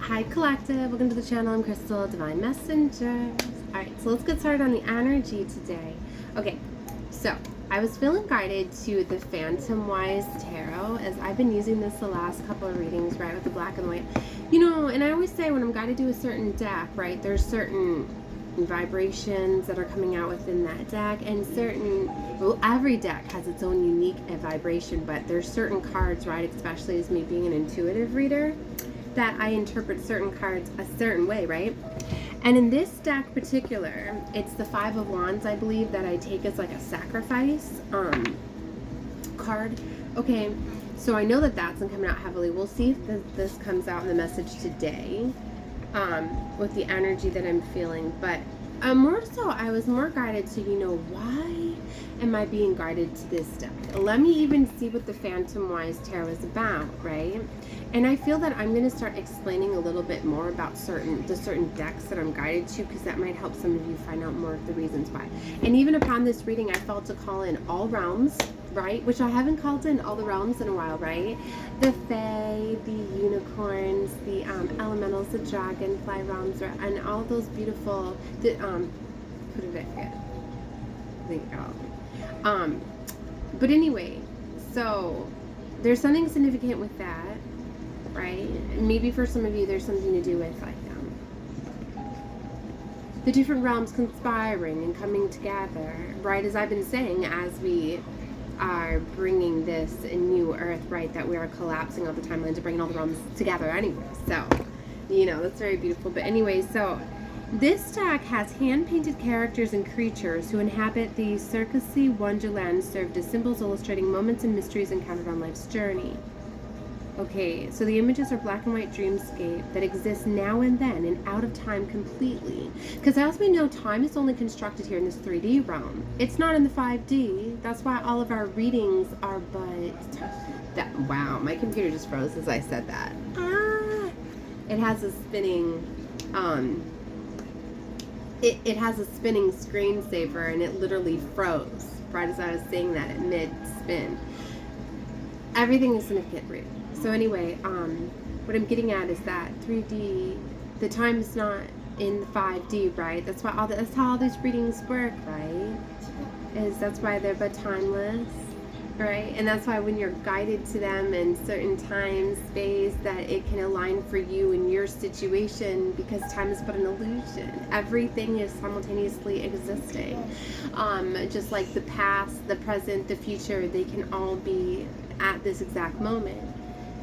Hi Collective, welcome to the channel. I'm Crystal, Divine Messenger. Alright, so let's get started on the energy today. Okay, so I was feeling guided to the Phantom Wise Tarot as I've been using this the last couple of readings, right, with the black and white. You know, and I always say when I'm guided to a certain deck, right, there's certain vibrations that are coming out within that deck, and certain, well, every deck has its own unique vibration, but there's certain cards, right, especially as me being an intuitive reader, that I interpret certain cards a certain way, right? And in this deck particular, it's the Five of Wands, I believe, that I take as like a sacrifice card. Okay, so I know that that's been coming out heavily. We'll see if this comes out in the message today with the energy that I'm feeling. But more so, I was more guided to, you know, why am I being guided to this deck? Let me even see what the Phantom Wise Tarot is about, right? And I feel that I'm going to start explaining a little bit more about certain decks that I'm guided to, because that might help some of you find out more of the reasons why. And even upon this reading, I felt to call in all realms, right? Which I haven't called in all the realms in a while, right? The Fae, the unicorns, the elementals, the dragonfly realms, and all those beautiful, who did I forget? I think but anyway, so there's something significant with that, right? Maybe for some of you there's something to do with like the different realms conspiring and coming together, right? As I've been saying, as we are bringing this new earth, right, that we are collapsing all the timelines and bringing all the realms together anyway. So, you know, that's very beautiful. But anyway, so this deck has hand-painted characters and creatures who inhabit the circusy wonderland, served as symbols illustrating moments and mysteries encountered on life's journey. Okay, so the images are black and white dreamscape that exists now and then and out of time completely. Because as we know, time is only constructed here in this 3D realm. It's not in the 5D. That's why all of our readings are wow, my computer just froze as I said that. It has a spinning, it has a spinning screensaver, and it literally froze right as I was saying that at mid-spin. Everything is significant, right? So anyway, what I'm getting at is that 3D, the time is not in the 5D, right? That's why that's how all these readings work, right? That's why they're but timeless, right? And that's why when you're guided to them in certain time, space, that it can align for you in your situation, because time is but an illusion. Everything is simultaneously existing. Just like the past, the present, the future, they can all be at this exact moment.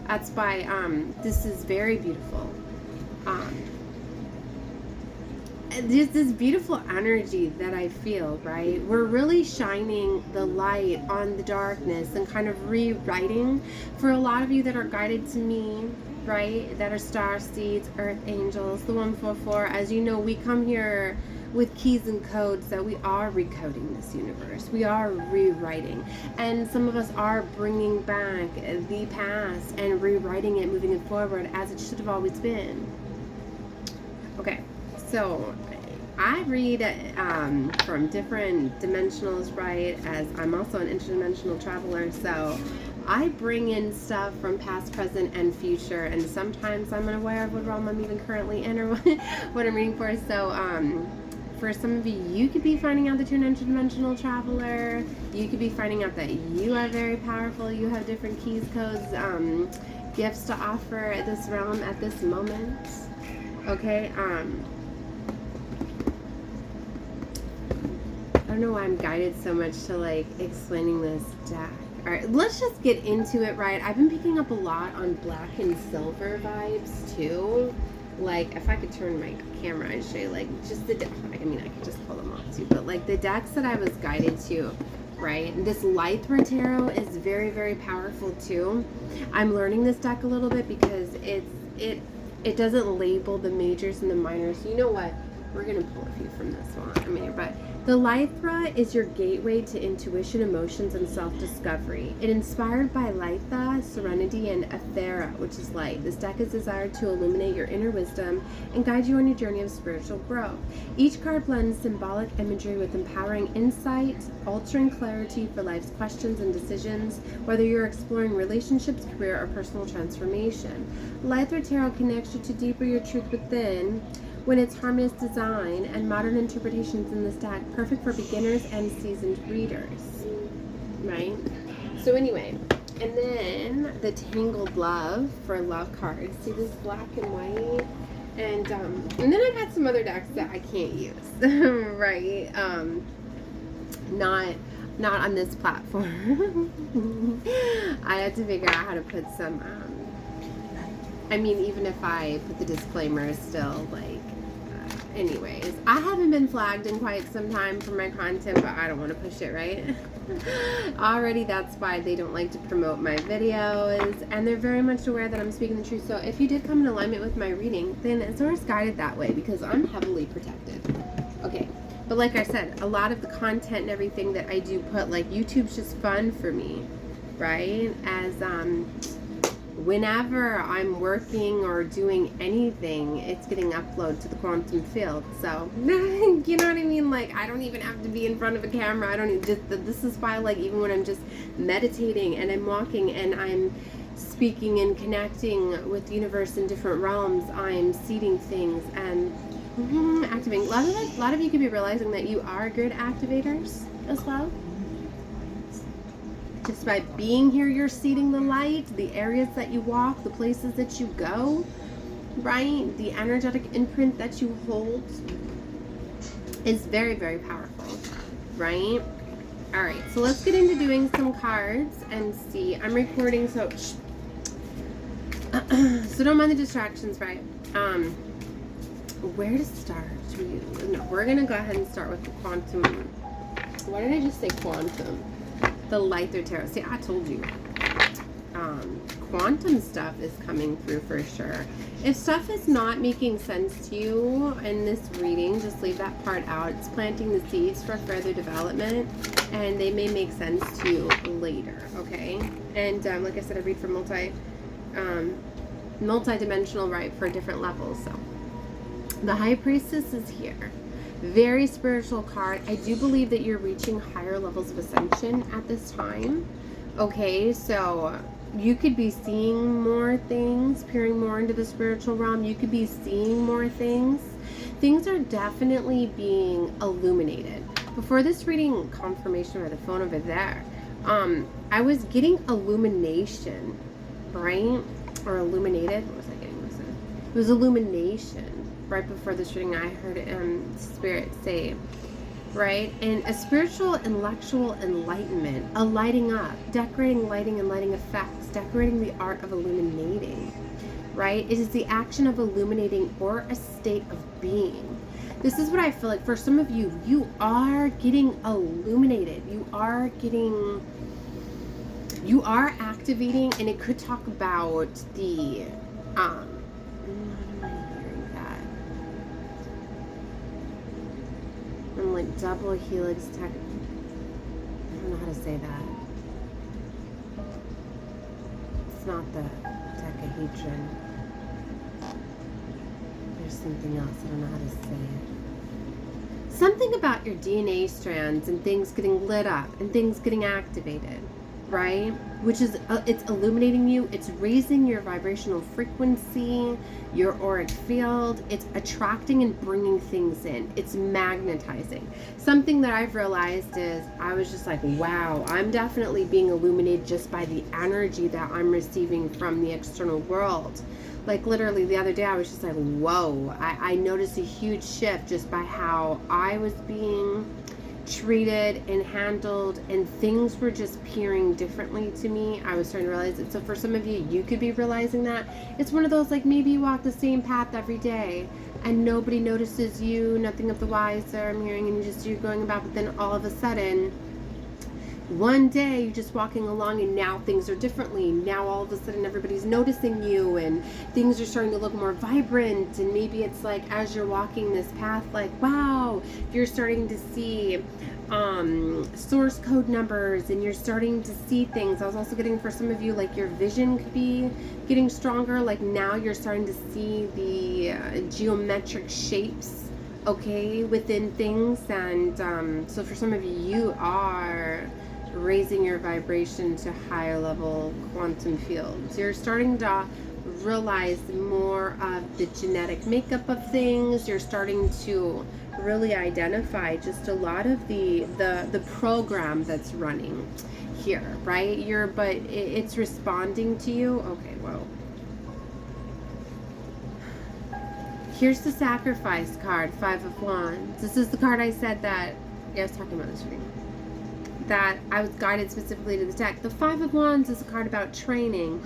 That's why this is very beautiful. There's this beautiful energy that I feel, right? We're really shining the light on the darkness and kind of rewriting for a lot of you that are guided to me, right? That are star seeds, earth angels, the 144. As you know, we come here with keys and codes that we are recoding this universe. We are rewriting. And some of us are bringing back the past and rewriting it, moving it forward as it should have always been. Okay, so I read from different dimensionals, right? As I'm also an interdimensional traveler, so I bring in stuff from past, present, and future, and sometimes I'm unaware of what realm I'm even currently in or what I'm reading for. So for some of you, you could be finding out that you're an interdimensional traveler. You could be finding out that you are very powerful. You have different keys, codes, gifts to offer at this realm at this moment. Okay, I don't know why I'm guided so much to like explaining this deck. Alright, let's just get into it, right? I've been picking up a lot on black and silver vibes too. Like, if I could turn my camera and show you, like, just the deck. I mean, I could just pull them off too, but like the decks that I was guided to, right? This Lythra Tarot is very, very powerful too. I'm learning this deck a little bit because it doesn't label the majors and the minors. You know what? We're going to pull a few from this one. I mean, but the Lythra is your gateway to intuition, emotions, and self-discovery. It inspired by Lytha, Serenity, and Aethera, which is light. This deck is desired to illuminate your inner wisdom and guide you on your journey of spiritual growth. Each card blends symbolic imagery with empowering insight, altering clarity for life's questions and decisions, whether you're exploring relationships, career, or personal transformation. Lythra Tarot connects you to deeper your truth within when its harmonious design and modern interpretations in this deck, perfect for beginners and seasoned readers, right? So anyway, and then the Tangled Love for love cards. See this black and white? And then I got some other decks that I can't use, right? Not on this platform. I had to figure out how to put some, I mean, even if I put the disclaimer, still, like, anyways, I haven't been flagged in quite some time for my content, but I don't want to push it, right? Already, that's why they don't like to promote my videos, and they're very much aware that I'm speaking the truth. So if you did come in alignment with my reading, then it's always guided that way, because I'm heavily protected. Okay, but like I said, a lot of the content and everything that I do put, like, YouTube's just fun for me, right? As whenever I'm working or doing anything, it's getting uploaded to the quantum field. So, you know what I mean? Like, I don't even have to be in front of a camera. I don't even, just, this is why, like, even when I'm just meditating and I'm walking and I'm speaking and connecting with the universe in different realms, I'm seeding things and activating. A lot of you could be realizing that you are good activators as well. Just by being here, you're seeding the light, the areas that you walk, the places that you go, right? The energetic imprint that you hold is very, very powerful, right? All right, so let's get into doing some cards and see. I'm recording, so so don't mind the distractions, right? Where to start? No, we're gonna go ahead and start with the quantum. Why did I just say quantum? The Lythra Tarot. See, I told you. Quantum stuff is coming through for sure. If stuff is not making sense to you in this reading, just leave that part out. It's planting the seeds for further development, and they may make sense to you later, okay? And like I said, I read for multi-dimensional, right, for different levels. So the High Priestess is here. Very spiritual card. I do believe that you're reaching higher levels of ascension at this time. Okay, so you could be seeing more things, peering more into the spiritual realm. You could be seeing more things. Things are definitely being illuminated. Before this reading, confirmation by the phone over there, I was getting illumination, right? Or illuminated. What was I getting? It was illumination. Right before this reading, I heard Spirit say, right? And a spiritual, intellectual enlightenment, a lighting up, decorating, lighting, and lighting effects, decorating the art of illuminating, right? It is the action of illuminating or a state of being. This is what I feel like for some of you, you are getting illuminated. You are activating, and it could talk about the, I'm like double helix tech. I don't know how to say that. It's not the decahedron. There's something else. I don't know how to say it. Something about your DNA strands and things getting lit up and things getting activated, right? Which is, it's illuminating you. It's raising your vibrational frequency, your auric field. It's attracting and bringing things in. It's magnetizing. Something that I've realized is I was just like, wow, I'm definitely being illuminated just by the energy that I'm receiving from the external world. Like literally the other day, I was just like, whoa, I noticed a huge shift just by how I was being treated and handled, and things were just peering differently to me. I was starting to realize it. So for some of you, you could be realizing that. It's one of those, like, maybe you walk the same path every day and nobody notices you, nothing of the wiser, I'm hearing, and you're going about, but then all of a sudden one day you're just walking along and now things are differently. Now all of a sudden everybody's noticing you and things are starting to look more vibrant. And maybe it's like as you're walking this path, like, wow, you're starting to see source code numbers and you're starting to see things. I was also getting, for some of you, like your vision could be getting stronger. Like now you're starting to see the geometric shapes, okay, within things. And so for some of you, you are raising your vibration to higher level quantum fields. You're starting to realize more of the genetic makeup of things. You're starting to really identify just a lot of the program that's running here, right? But it's responding to you. Okay, well, here's the sacrifice card, 5 of Wands. This is the card I said that, yeah, I was talking about this reading, that I was guided specifically to the deck. The 5 of Wands is a card about training,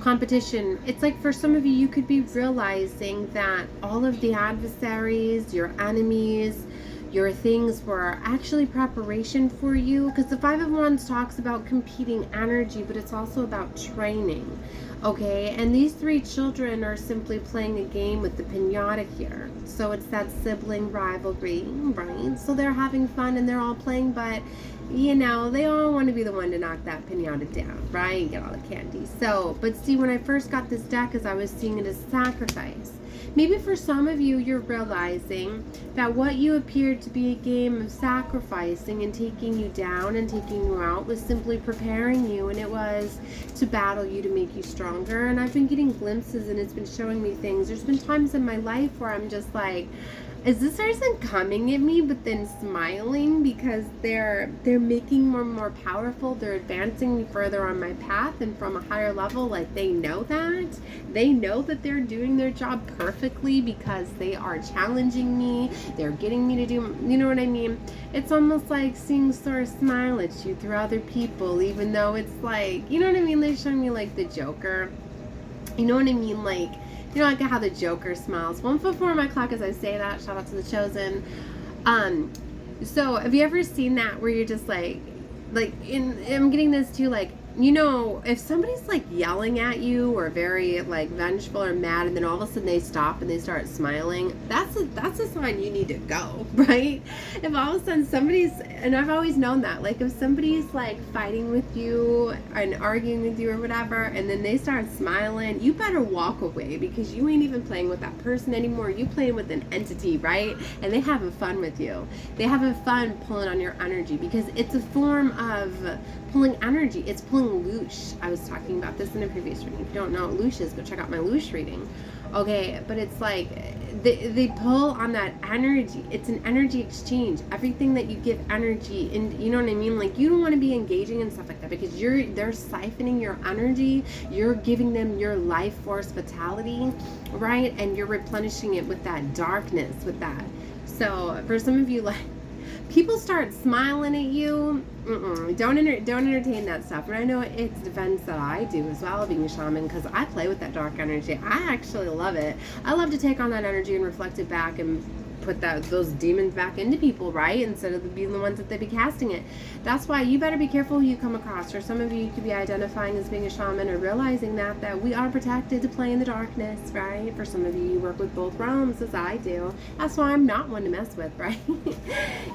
competition. It's like for some of you, you could be realizing that all of the adversaries, your enemies, your things were actually preparation for you, because the 5 of Wands talks about competing energy, but it's also about training, okay? And these 3 children are simply playing a game with the pinata here. So it's that sibling rivalry, right? So they're having fun and they're all playing, but you know, they all want to be the one to knock that pinata down, right? And get all the candy. So, but see, when I first got this deck, as I was seeing it as sacrifice, maybe for some of you, you're realizing that what you appeared to be a game of sacrificing and taking you down and taking you out was simply preparing you, and it was to battle you to make you stronger. And I've been getting glimpses and it's been showing me things. There's been times in my life where I'm just like, is this person coming at me, but then smiling because they're making me more powerful, they're advancing me further on my path and from a higher level. Like they know that they're doing their job perfectly because they are challenging me, they're getting me to do, you know what I mean? It's almost like seeing Source smile at you through other people, even though it's like, you know what I mean, they're showing me like the Joker, you know what I mean, like, you know, like how the Joker smiles. 1 foot 4 on my clock as I say that. Shout out to the chosen. So have you ever seen that where you're just like I'm getting this too, like, you know, if somebody's like yelling at you or very like vengeful or mad, and then all of a sudden they stop and they start smiling, that's a sign you need to go, right? If all of a sudden somebody's, and I've always known that, like if somebody's like fighting with you and arguing with you or whatever, and then they start smiling, you better walk away, because you ain't even playing with that person anymore. You playing with an entity, right? And they having fun with you. They having fun pulling on your energy, because it's a form of pulling energy. It's pulling loosh. I was talking about this in a previous reading. If you don't know what loosh is, go check out my loosh reading. Okay, but it's like they pull on that energy. It's an energy exchange. Everything that you give energy, and you know what I mean, like you don't want to be engaging in stuff like that, because they're siphoning your energy. You're giving them your life force vitality, right? And you're replenishing it with that darkness, with that. So for some of you, like, people start smiling at you, don't entertain that stuff. And I know it's defense that I do as well, being a shaman, because I play with that dark energy. I actually love it. I love to take on that energy and reflect it back and put those demons back into people, right? Instead of being the ones that they be casting it. That's why you better be careful who you come across. For some of you, you could be identifying as being a shaman or realizing that we are protected to play in the darkness, right? For some of you, you work with both realms, as I do. That's why I'm not one to mess with, right?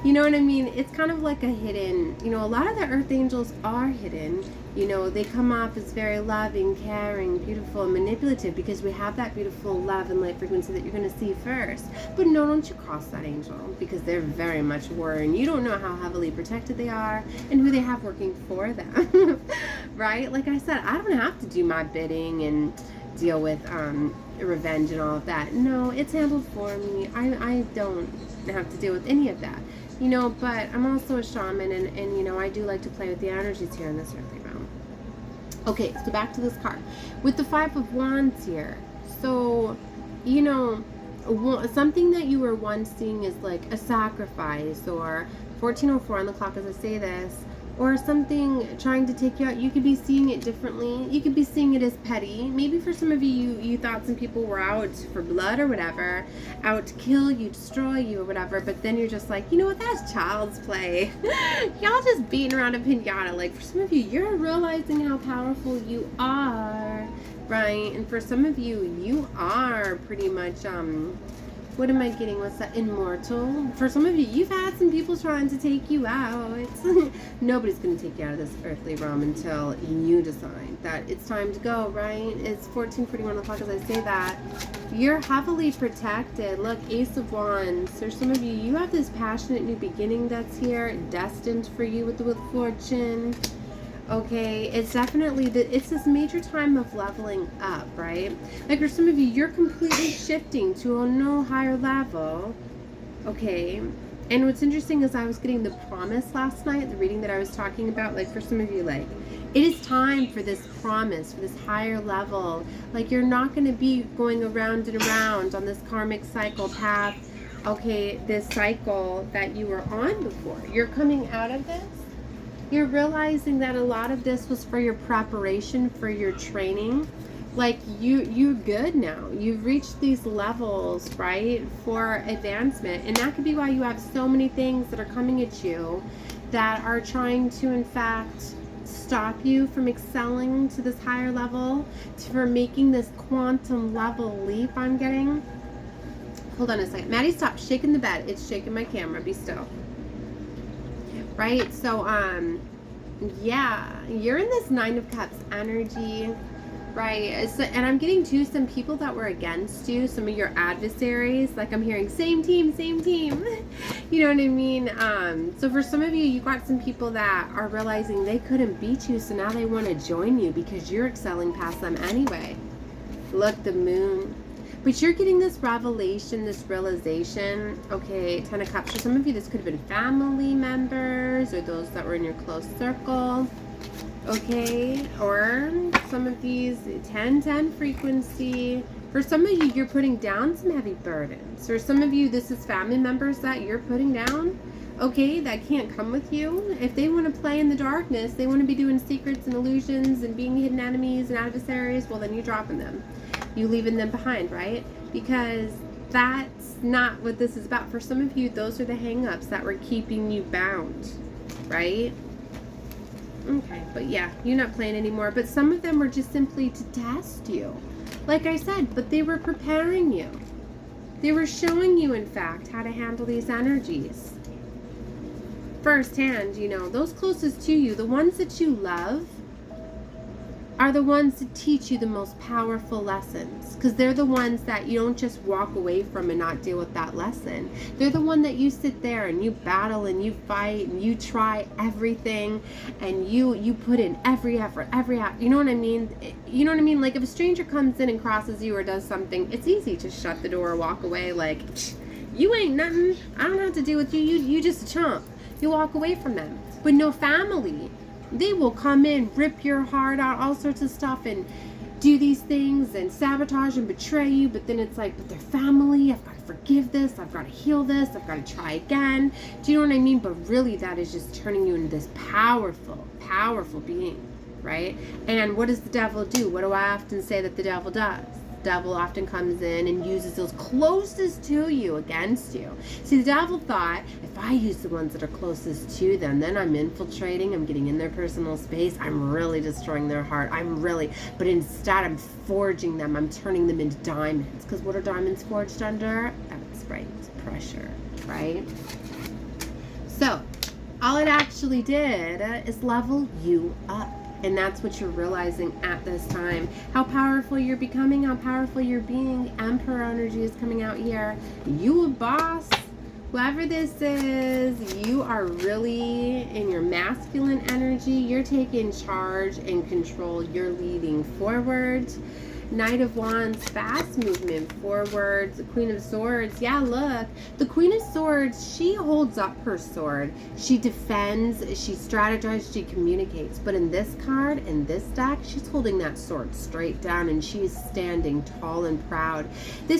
You know what I mean? It's kind of like a hidden, you know, a lot of the earth angels are hidden. You know, they come off as very loving, caring, beautiful, and manipulative, because we have that beautiful love and light frequency that you're going to see first. But no, don't you cross that angel, because they're very much worrying. You don't know how heavily protected they are and who they have working for them, right? Like I said, I don't have to do my bidding and deal with revenge and all of that. No, it's handled for me. I don't have to deal with any of that. You know, but I'm also a shaman, and you know, I do like to play with the energies here in this earthly realm. Okay, so back to this card. With the 5 of Wands here, so, you know, something that you were once seeing as like a sacrifice, or 1404 on the clock as I say this, or something trying to take you out. You could be seeing it differently. You could be seeing it as petty. Maybe for some of you, you thought some people were out for blood or whatever, out to kill you, destroy you or whatever, but then you're just like, you know what, that's child's play. Y'all just beating around a pinata. Like, for some of you, you're realizing how powerful you are, right? And for some of you, you are pretty much, what am I getting? What's that? Immortal. For some of you, you've had some people trying to take you out. Nobody's going to take you out of this earthly realm until you decide that it's time to go, right? It's 14:41 o'clock as I say that. You're heavily protected. Look, Ace of Wands. There's some of you, you have this passionate new beginning that's here, destined for you with the Wheel of Fortune. Okay, it's definitely it's this major time of leveling up, right? Like for some of you, you're completely shifting to a no higher level. Okay, and what's interesting is I was getting the promise last night, the reading that I was talking about. Like for some of you, like it is time for this promise, for this higher level. Like you're not going to be going around and around on this karmic cycle path. Okay, this cycle that you were on before. You're coming out of this. You're realizing that a lot of this was for your preparation, for your training. Like you're good now. You've reached these levels, right, for advancement. And that could be why you have so many things that are coming at you that are trying to, in fact, stop you from excelling to this higher level, for making this quantum level leap I'm getting. Hold on a second. Maddie, stop shaking the bed. It's shaking my camera. Be still. Right? So, yeah, you're in this Nine of Cups energy, right? So, and I'm getting to some people that were against you, some of your adversaries. Like I'm hearing same team, same team. You know what I mean? So for some of you, you got some people that are realizing they couldn't beat you, so now they want to join you because you're excelling past them anyway. Look, the moon. But you're getting this revelation, this realization. Okay, Ten of Cups. For some of you, this could have been family members or those that were in your close circle. Okay, or some of these 10-10 frequency. For some of you, you're putting down some heavy burdens. For some of you, this is family members that you're putting down. Okay, that can't come with you. If they want to play in the darkness, they want to be doing secrets and illusions and being hidden enemies and adversaries, well, then you're dropping them. You leaving them behind, right? Because that's not what this is about. For some of you, those are the hang-ups that were keeping you bound, right? Okay, but yeah, you're not playing anymore. But some of them were just simply to test you. Like I said, but they were preparing you. They were showing you, in fact, how to handle these energies. Firsthand, you know, those closest to you, the ones that you love, are the ones that teach you the most powerful lessons, because they're the ones that you don't just walk away from and not deal with that lesson. They're the one that you sit there and you battle and you fight and you try everything and you put in every effort, you know what I mean? You know what I mean? Like if a stranger comes in and crosses you or does something, it's easy to shut the door or walk away like, you ain't nothing. I don't have to deal with you. You just a chump. You walk away from them. But no, family, they will come in, rip your heart out, all sorts of stuff, and do these things and sabotage and betray you. But then it's like, but they're family. I've got to forgive this. I've got to heal this. I've got to try again. Do you know what I mean? But really, that is just turning you into this powerful, powerful being, right? And what does the devil do? What do I often say that the devil does? The devil often comes in and uses those closest to you against you. See, the devil thought, if I use the ones that are closest to them, then I'm infiltrating, I'm getting in their personal space, I'm really destroying their heart, but instead I'm forging them, I'm turning them into diamonds. Because what are diamonds forged under? That's right, pressure, right? So, all it actually did is level you up. And that's what you're realizing at this time. How powerful you're becoming, how powerful you're being. Emperor energy is coming out here. You a boss. Whoever this is, you are really in your masculine energy. You're taking charge and control. You're leading forward. Knight of Wands, fast movement forwards. The Queen of Swords, yeah, look. The Queen of Swords, she holds up her sword. She defends, she strategizes, she communicates. But in this card, in this deck, she's holding that sword straight down and she's standing tall and proud. This